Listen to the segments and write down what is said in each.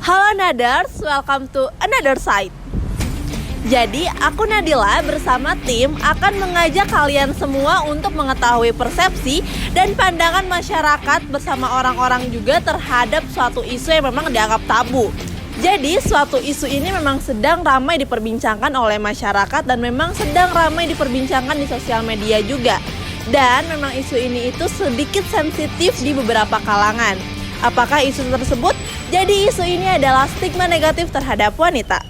Halo Naders, welcome to another side. Jadi aku Nadila bersama tim akan mengajak kalian semua untuk mengetahui persepsi dan pandangan masyarakat bersama orang-orang juga terhadap suatu isu yang memang dianggap tabu. Jadi suatu isu ini memang sedang ramai diperbincangkan oleh masyarakat dan memang sedang ramai diperbincangkan di sosial media juga. Dan memang isu ini itu sedikit sensitif di beberapa kalangan. Apakah isu tersebut? Jadi isu ini adalah stigma negatif terhadap wanita.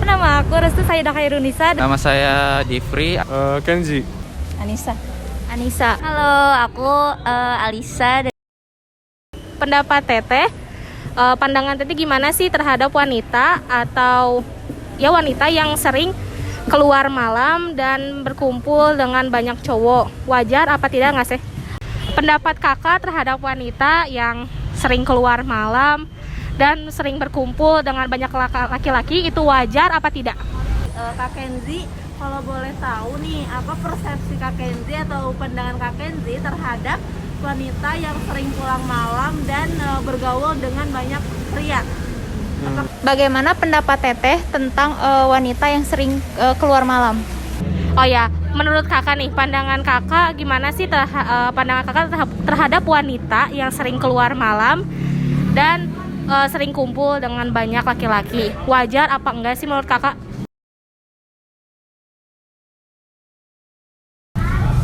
Nama aku Restu Sayyidah Khairunisa. Nama saya Difri. Kenzi. Anissa. Halo, aku Alisa. Pendapat Teteh, pandangan Teteh gimana sih terhadap wanita atau ya wanita yang sering keluar malam dan berkumpul dengan banyak cowok? Wajar apa tidak nggak sih? Pendapat kakak terhadap wanita yang sering keluar malam dan sering berkumpul dengan banyak laki-laki itu wajar apa tidak? Kak Kenzi, kalau boleh tahu nih, apa persepsi Kak Kenzi atau pandangan Kak Kenzi terhadap wanita yang sering pulang malam dan bergaul dengan banyak pria? Bagaimana pendapat Teteh tentang wanita yang sering keluar malam? Oh ya, menurut kakak nih, pandangan kakak gimana sih pandangan kakak terhadap wanita yang sering keluar malam dan sering kumpul dengan banyak laki-laki? Wajar apa enggak sih menurut kakak?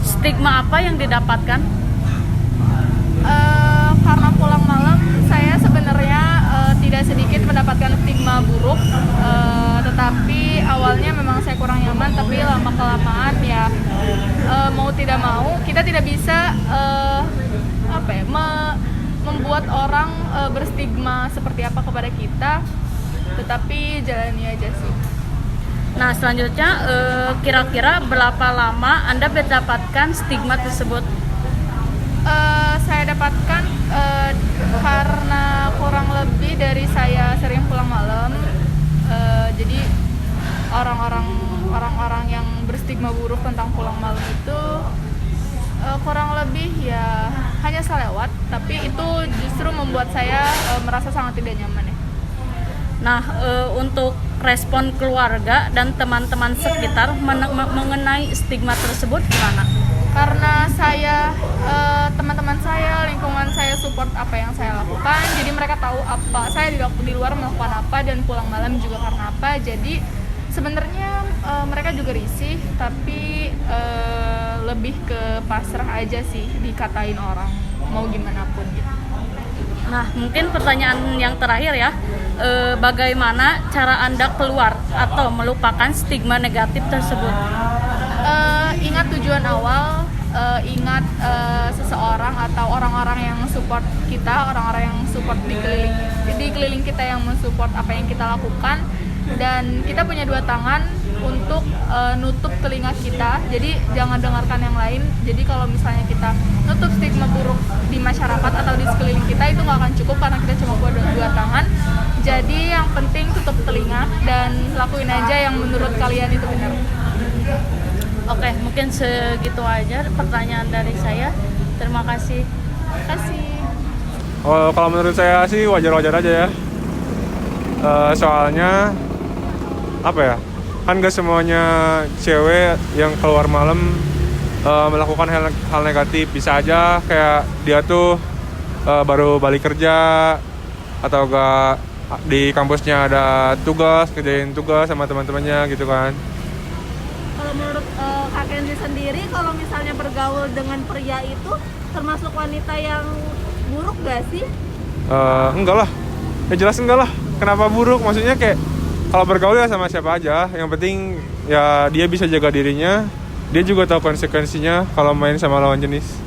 Stigma apa yang didapatkan? Karena pulang malam, saya sebenarnya tidak sedikit mendapatkan stigma buruk, tetapi awalnya memang saya kurang nyaman, tapi lama kelamaan ya mau tidak mau kita tidak bisa membuat orang berstigma seperti apa kepada kita, tetapi jalani aja sih. Nah, selanjutnya kira-kira berapa lama Anda mendapatkan stigma tersebut? Saya dapatkan karena kurang lebih dari saya sering pulang malam, jadi orang-orang yang berstigma buruk tentang pulang malam itu kurang lebih ya hanya selewat, tapi itu justru membuat saya merasa sangat tidak nyaman ya. Nah, untuk respon keluarga dan teman-teman sekitar mengenai stigma tersebut gimana? Karena saya, teman-teman saya, lingkungan saya support apa yang saya lakukan, jadi mereka tahu apa saya di luar melakukan apa dan pulang malam juga karena apa. Jadi sebenarnya mereka juga risih, tapi lebih ke pasrah aja sih, dikatain orang mau gimana pun gitu. Nah, mungkin pertanyaan yang terakhir ya, bagaimana cara Anda keluar atau melupakan stigma negatif tersebut? Ingat tujuan awal, ingat seseorang atau orang-orang yang support kita, orang-orang yang support di keliling kita yang mensupport apa yang kita lakukan, dan kita punya dua tangan untuk nutup telinga kita, jadi jangan dengarkan yang lain. Jadi kalau misalnya kita nutup stigma buruk di masyarakat atau di sekeliling kita, itu nggak akan cukup karena kita cuma punya dua tangan. Jadi yang penting tutup telinga dan lakuin aja yang menurut kalian itu benar. Oke, mungkin segitu aja pertanyaan dari saya. Terima kasih. Terima kasih. Kalau menurut saya sih wajar-wajar aja ya. Soalnya apa ya? Kan gak semuanya cewek yang keluar malam melakukan hal negatif. Bisa aja kayak dia tuh baru balik kerja atau gak di kampusnya ada tugas, kerjain tugas sama teman-temannya gitu kan. Kalau menurut Kak Kenzi sendiri, kalau misalnya bergaul dengan pria itu termasuk wanita yang buruk gak sih? Enggak lah, ya jelas enggak lah. Kenapa buruk? Maksudnya kayak kalau bergaul ya sama siapa aja, yang penting ya dia bisa jaga dirinya, dia juga tahu konsekuensinya kalau main sama lawan jenis.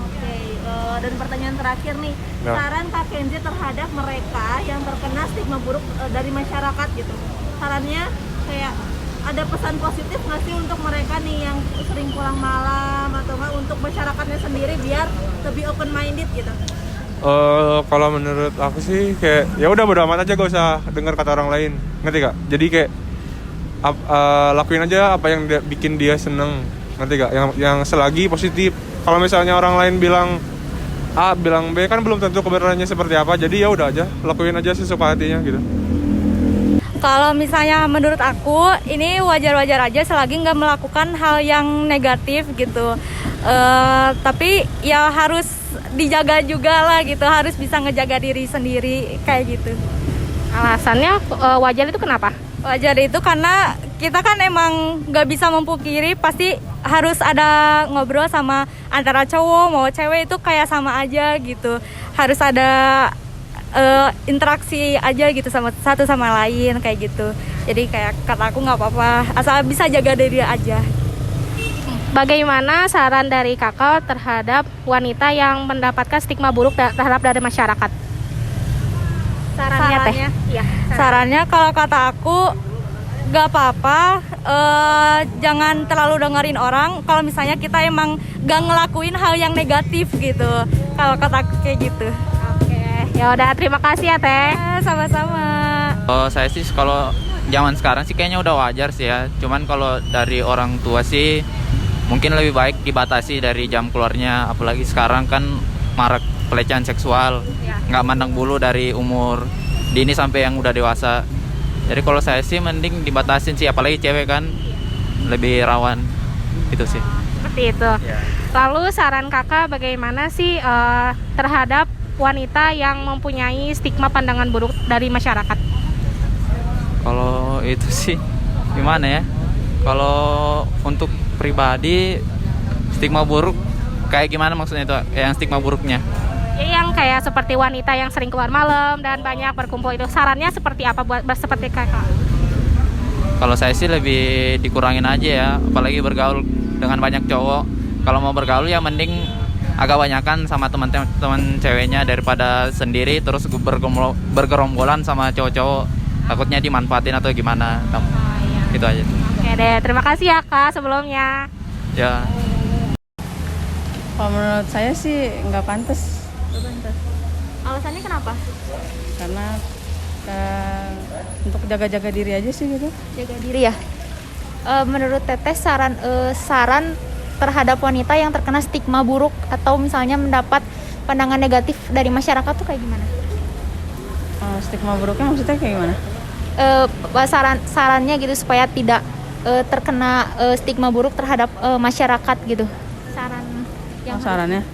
Oke, dan pertanyaan terakhir nih, saran Kak Kenzi terhadap mereka yang terkena stigma buruk dari masyarakat gitu. Sarannya kayak ada pesan positif nggak sih untuk mereka nih yang sering pulang malam, atau nggak untuk masyarakatnya sendiri biar lebih open minded gitu? Kalau menurut aku sih kayak ya udah bodo amat aja, gak usah dengar kata orang lain, ngerti gak? Jadi kayak lakuin aja apa yang bikin dia seneng, nanti gak yang selagi positif. Kalau misalnya orang lain bilang A bilang B kan belum tentu kebenarannya seperti apa, jadi ya udah aja lakuin aja sesuka hatinya gitu. Kalau misalnya menurut aku ini wajar-wajar aja selagi nggak melakukan hal yang negatif gitu. Tapi ya harus dijaga juga lah gitu, harus bisa ngejaga diri sendiri kayak gitu. Alasannya wajar itu kenapa? Wajar itu karena kita kan emang nggak bisa memungkiri pasti harus ada ngobrol sama antara cowok mau cewek itu kayak sama aja gitu. Harus ada interaksi aja gitu sama satu sama lain kayak gitu. Jadi kayak kata aku nggak apa-apa asal bisa jaga diri aja. Bagaimana saran dari kakak terhadap wanita yang mendapatkan stigma buruk terhadap dari masyarakat? Sarannya teh? Iya. Sarannya kalau kata aku nggak apa-apa, jangan terlalu dengerin orang. Kalau misalnya kita emang nggak ngelakuin hal yang negatif gitu. Kalau kata aku kayak gitu. Ya udah, terima kasih ya teh. Sama-sama. Saya sih kalau zaman sekarang sih kayaknya udah wajar sih ya. Cuman kalau dari orang tua sih mungkin lebih baik dibatasi dari jam keluarnya. Apalagi sekarang kan marak pelecehan seksual, nggak mandang bulu dari umur dini sampai yang udah dewasa. Jadi kalau saya sih mending dibatasin sih, apalagi cewek kan lebih rawan itu sih. Seperti itu. Lalu saran kakak bagaimana sih terhadap wanita yang mempunyai stigma pandangan buruk dari masyarakat? Kalau itu sih gimana ya? Kalau untuk pribadi stigma buruk kayak gimana maksudnya itu? Yang stigma buruknya? Ya, yang kayak seperti wanita yang sering keluar malam dan banyak berkumpul itu. Sarannya seperti apa buat seperti kakak? Kalau saya sih lebih dikurangin aja ya, apalagi bergaul dengan banyak cowok. Kalau mau bergaul ya mending agak banyakan sama teman-teman ceweknya daripada sendiri terus bergerombolan sama cowok-cowok, takutnya dimanfaatin atau gimana. Gitu aja. Oke deh, terima kasih ya kak sebelumnya. Ya. Kalau menurut saya sih nggak pantas. Alasannya kenapa? Karena untuk jaga-jaga diri aja sih gitu. Jaga diri ya. Menurut Teteh saran terhadap wanita yang terkena stigma buruk atau misalnya mendapat pandangan negatif dari masyarakat tuh kayak gimana? Stigma buruknya maksudnya kayak gimana? Sarannya gitu supaya tidak terkena stigma buruk terhadap masyarakat gitu. Saran yang Sarannya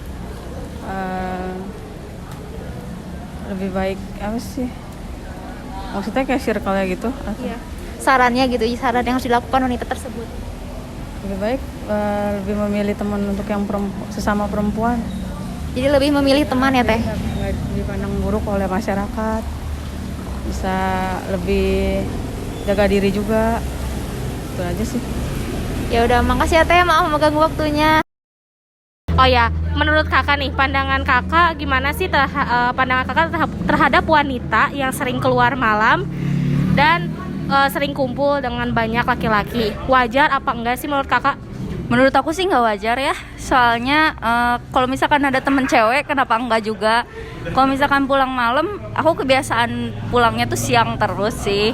lebih baik apa sih? Maksudnya kayak circle-nya gitu? Atau? Iya. Sarannya gitu, saran yang harus dilakukan wanita tersebut. Lebih baik lebih memilih teman untuk yang sesama perempuan. Jadi lebih memilih teman ya teh? Nggak dipandang buruk oleh masyarakat. Bisa lebih jaga diri juga. Itu aja sih. Ya udah, makasih ya teh, maaf mengganggu waktunya. Oh ya, menurut kakak nih, pandangan kakak gimana sih pandangan kakak terhadap wanita yang sering keluar malam dan sering kumpul dengan banyak laki-laki? Wajar apa enggak sih menurut kakak? Menurut aku sih nggak wajar ya. Soalnya kalau misalkan ada temen cewek kenapa enggak juga. Kalau misalkan pulang malam, aku kebiasaan pulangnya tuh siang terus sih.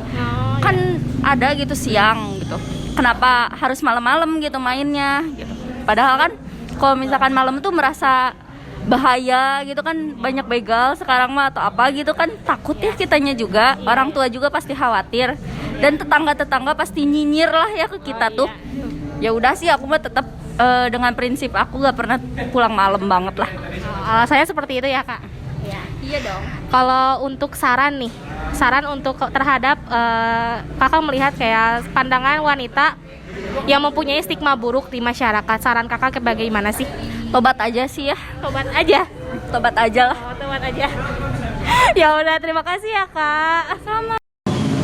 Kan ada gitu siang gitu. Kenapa harus malam-malam gitu mainnya gitu. Padahal kan kalau misalkan malam tuh merasa bahaya gitu kan, banyak begal sekarang mah atau apa gitu kan, takut ya kitanya juga, orang tua juga pasti khawatir dan tetangga-tetangga pasti nyinyir lah ya ke kita tuh. Ya udah sih aku mah tetap dengan prinsip aku gak pernah pulang malam banget lah. Alasannya seperti itu ya kak? Iya dong. Kalau untuk saran nih, saran untuk terhadap kakak melihat kayak pandangan wanita yang mempunyai stigma buruk di masyarakat, saran kakak bagaimana sih? Tobat aja sih ya. Tobat aja. Tobat aja lah. Oh, tobat aja. Ya udah, terima kasih ya kak. Sama.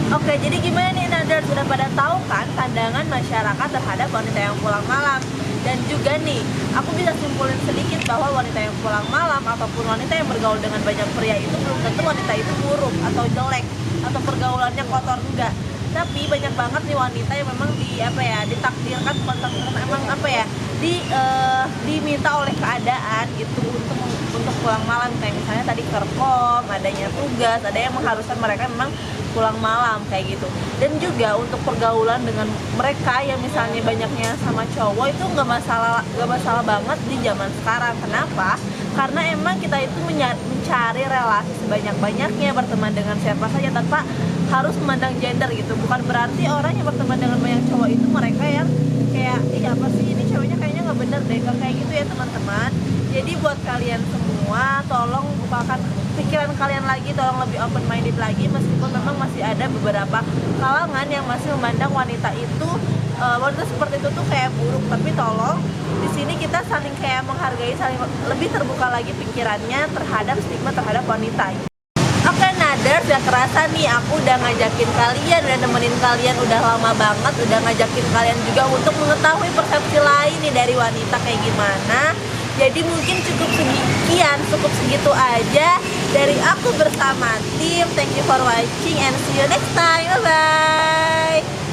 Oke, jadi gimana nih Nadar? Sudah pada tahu kan pandangan masyarakat terhadap wanita yang pulang malam? Dan juga nih, aku bisa simpulin sedikit bahwa wanita yang pulang malam ataupun wanita yang bergaul dengan banyak pria itu belum tentu wanita itu buruk atau jelek atau pergaulannya kotor, enggak. Tapi banyak banget nih wanita yang memang ditakdirkan, emang diminta oleh keadaan gitu untuk pulang malam, kayak misalnya tadi kerkom, adanya tugas, ada yang mengharuskan mereka memang pulang malam kayak gitu. Dan juga untuk pergaulan dengan mereka yang misalnya banyaknya sama cowok itu nggak masalah banget di zaman sekarang. Kenapa? Karena emang kita itu mencari relasi sebanyak-banyaknya, berteman dengan siapa saja tanpa harus memandang gender gitu. Bukan berarti orang yang berteman dengan banyak cowok itu mereka yang kayak iya apa sih ini cowoknya kayaknya nggak bener deh, kayak gitu ya teman-teman. Jadi buat kalian semua tolong bukakan pikiran kalian lagi, tolong lebih open minded lagi, meskipun memang masih ada beberapa kalangan yang masih memandang wanita itu wanita seperti itu tuh kayak buruk. Tapi tolong di sini kita saling kayak menghargai, saling lebih terbuka lagi pikirannya terhadap stigma terhadap wanita. Oke Naders, gak kerasa nih aku udah ngajakin kalian, udah nemenin kalian udah lama banget, udah ngajakin kalian juga untuk mengetahui persepsi lain nih dari wanita kayak gimana. Jadi mungkin cukup segitu aja dari aku bersama tim. Thank you for watching and see you next time, bye bye.